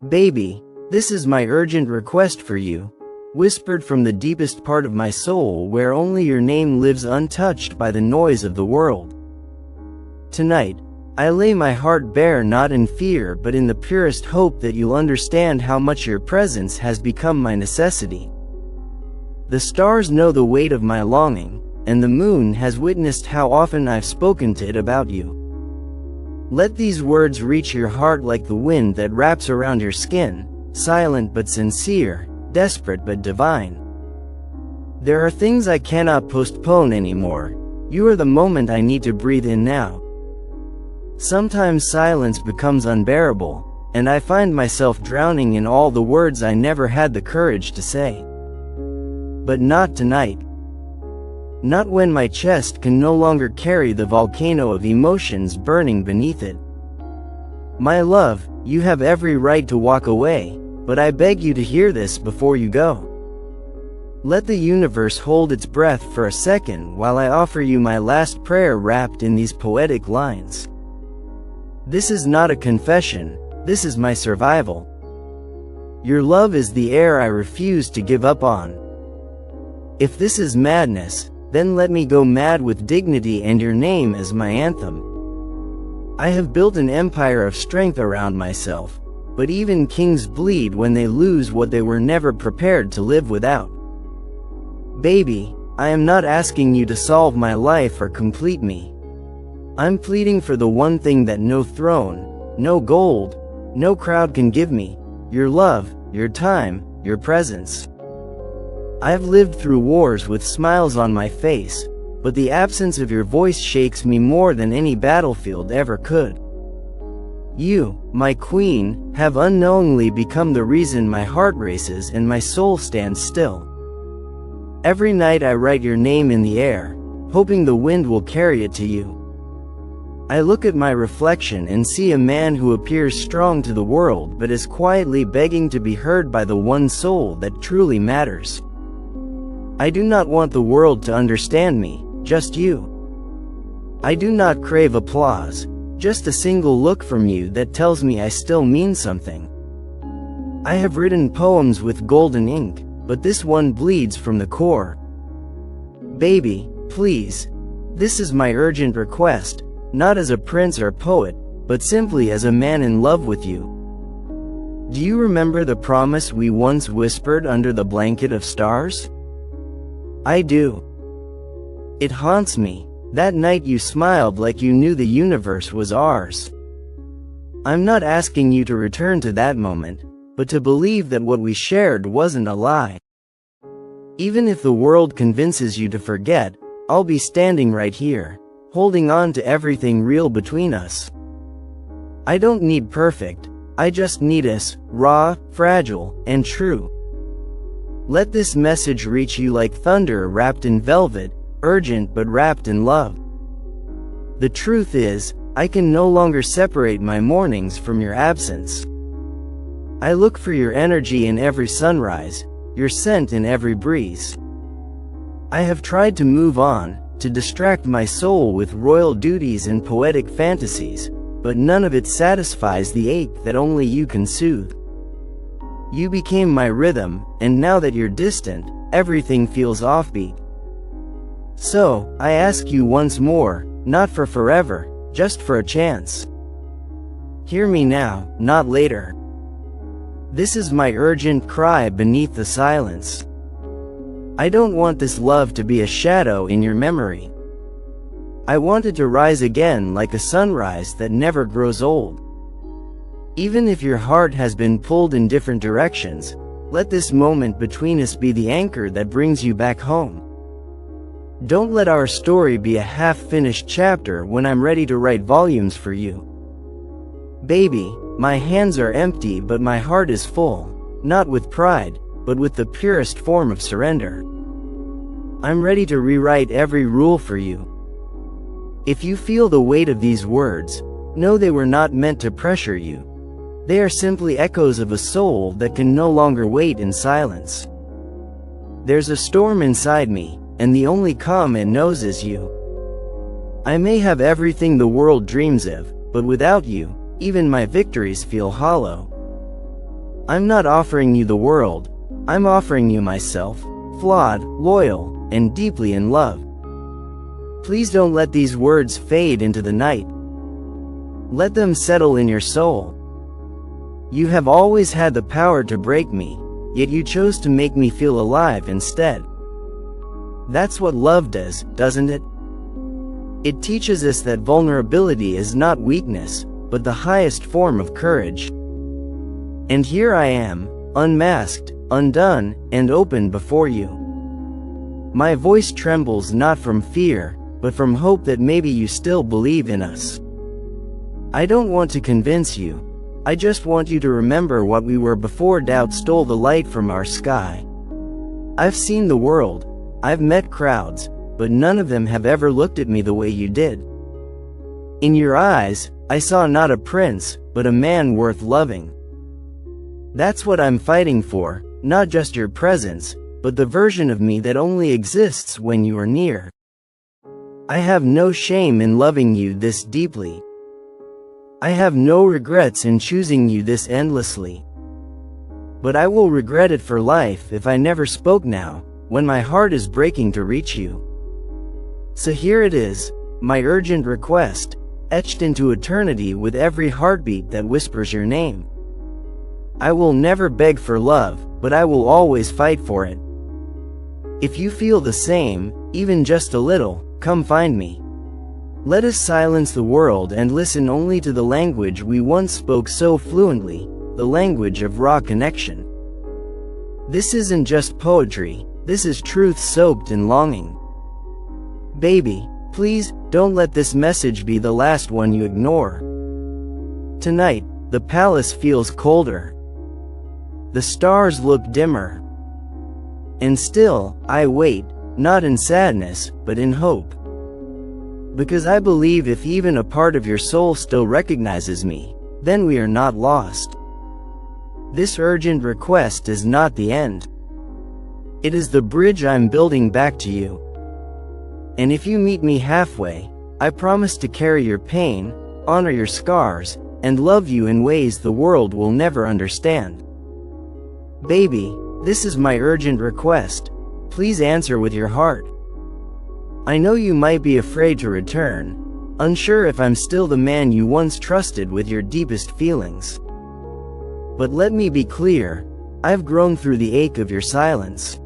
Baby, this is my urgent request for you, whispered from the deepest part of my soul where only your name lives untouched by the noise of the world. Tonight, I lay my heart bare not in fear but in the purest hope that you'll understand how much your presence has become my necessity. The stars know the weight of my longing, and the moon has witnessed how often I've spoken to it about you. Let these words reach your heart like the wind that wraps around your skin, silent but sincere, desperate but divine. There are things I cannot postpone anymore. You are the moment I need to breathe in now. Sometimes silence becomes unbearable, and I find myself drowning in all the words I never had the courage to say. But not tonight. Not when my chest can no longer carry the volcano of emotions burning beneath it. My love, you have every right to walk away, but I beg you to hear this before you go. Let the universe hold its breath for a second while I offer you my last prayer wrapped in these poetic lines. This is not a confession, this is my survival. Your love is the air I refuse to give up on. If this is madness, then let me go mad with dignity and your name as my anthem. I have built an empire of strength around myself, but even kings bleed when they lose what they were never prepared to live without. Baby, I am not asking you to solve my life or complete me. I'm pleading for the one thing that no throne, no gold, no crowd can give me: your love, your time, your presence. I've lived through wars with smiles on my face, but the absence of your voice shakes me more than any battlefield ever could. You, my queen, have unknowingly become the reason my heart races and my soul stands still. Every night I write your name in the air, hoping the wind will carry it to you. I look at my reflection and see a man who appears strong to the world but is quietly begging to be heard by the one soul that truly matters. I do not want the world to understand me, just you. I do not crave applause, just a single look from you that tells me I still mean something. I have written poems with golden ink, but this one bleeds from the core. Baby, please, this is my urgent request, not as a prince or poet, but simply as a man in love with you. Do you remember the promise we once whispered under the blanket of stars? I do. It haunts me. That night you smiled like you knew the universe was ours. I'm not asking you to return to that moment, but to believe that what we shared wasn't a lie. Even if the world convinces you to forget, I'll be standing right here, holding on to everything real between us. I don't need perfect, I just need us, raw, fragile, and true. Let this message reach you like thunder wrapped in velvet, urgent but wrapped in love. The truth is, I can no longer separate my mornings from your absence. I look for your energy in every sunrise, your scent in every breeze. I have tried to move on, to distract my soul with royal duties and poetic fantasies, but none of it satisfies the ache that only you can soothe. You became my rhythm, and now that you're distant, everything feels offbeat. So, I ask you once more, not for forever, just for a chance. Hear me now, not later. This is my urgent cry beneath the silence. I don't want this love to be a shadow in your memory. I want it to rise again like a sunrise that never grows old. Even if your heart has been pulled in different directions, let this moment between us be the anchor that brings you back home. Don't let our story be a half-finished chapter when I'm ready to write volumes for you. Baby, my hands are empty but my heart is full, not with pride, but with the purest form of surrender. I'm ready to rewrite every rule for you. If you feel the weight of these words, know they were not meant to pressure you. They are simply echoes of a soul that can no longer wait in silence. There's a storm inside me, and the only calm it knows is you. I may have everything the world dreams of, but without you, even my victories feel hollow. I'm not offering you the world, I'm offering you myself, flawed, loyal, and deeply in love. Please don't let these words fade into the night. Let them settle in your soul. You have always had the power to break me, yet you chose to make me feel alive instead. That's what love does, doesn't it? It teaches us that vulnerability is not weakness, but the highest form of courage. And here I am, unmasked, undone, and open before you. My voice trembles not from fear, but from hope that maybe you still believe in us. I don't want to convince you. I just want you to remember what we were before doubt stole the light from our sky. I've seen the world, I've met crowds, but none of them have ever looked at me the way you did. In your eyes, I saw not a prince, but a man worth loving. That's what I'm fighting for, not just your presence, but the version of me that only exists when you are near. I have no shame in loving you this deeply. I have no regrets in choosing you this endlessly. But I will regret it for life if I never spoke now, when my heart is breaking to reach you. So here it is, my urgent request, etched into eternity with every heartbeat that whispers your name. I will never beg for love, but I will always fight for it. If you feel the same, even just a little, come find me. Let us silence the world and listen only to the language we once spoke so fluently, the language of raw connection. This isn't just poetry, this is truth soaked in longing. Baby, please, don't let this message be the last one you ignore. Tonight, the palace feels colder. The stars look dimmer. And still, I wait, not in sadness, but in hope. Because I believe if even a part of your soul still recognizes me, then we are not lost. This urgent request is not the end. It is the bridge I'm building back to you. And if you meet me halfway, I promise to carry your pain, honor your scars, and love you in ways the world will never understand. Baby, this is my urgent request. Please answer with your heart. I know you might be afraid to return, unsure if I'm still the man you once trusted with your deepest feelings. But let me be clear, I've grown through the ache of your silence.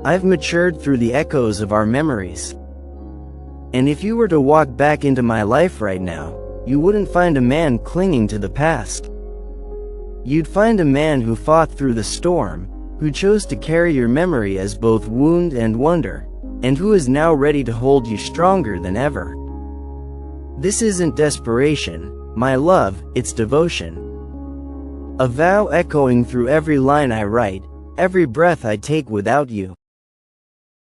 I've matured through the echoes of our memories. And if you were to walk back into my life right now, you wouldn't find a man clinging to the past. You'd find a man who fought through the storm, who chose to carry your memory as both wound and wonder, and who is now ready to hold you stronger than ever. This isn't desperation, my love, it's devotion. A vow echoing through every line I write, every breath I take without you.